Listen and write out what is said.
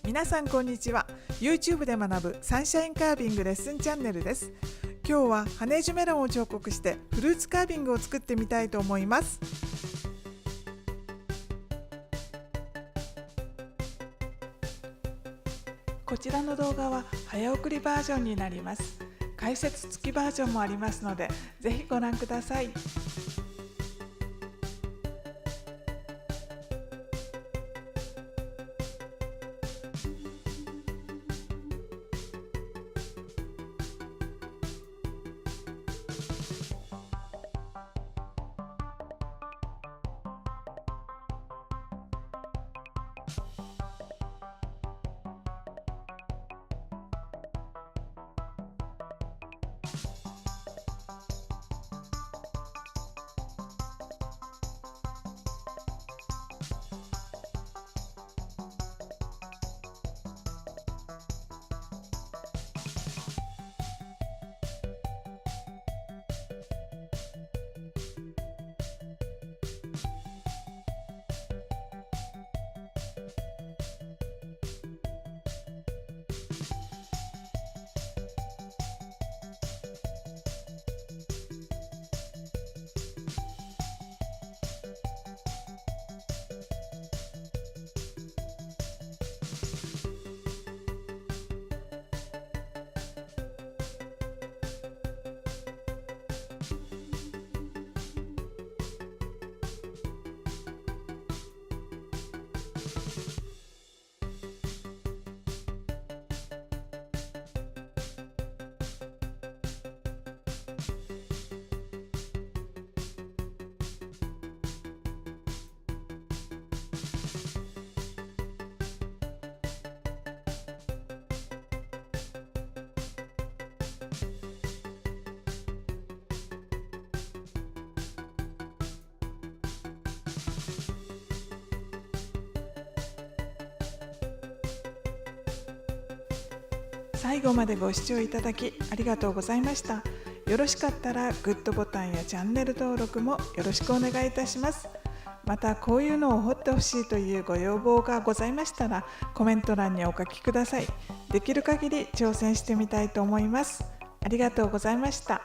皆さんこんにちは。 YouTube で学ぶサンシャインカービングレッスンチャンネルです。今日はハネージュメロンを彫刻してフルーツカービングを作ってみたいと思います。こちらの動画は早送りバージョンになります。解説付きバージョンもありますので、ぜひご覧ください。最後までご視聴いただきありがとうございました。よろしかったらグッドボタンやチャンネル登録もよろしくお願いいたします。またこういうのを彫ってほしいというご要望がございましたらコメント欄にお書きください。できる限り挑戦してみたいと思います。ありがとうございました。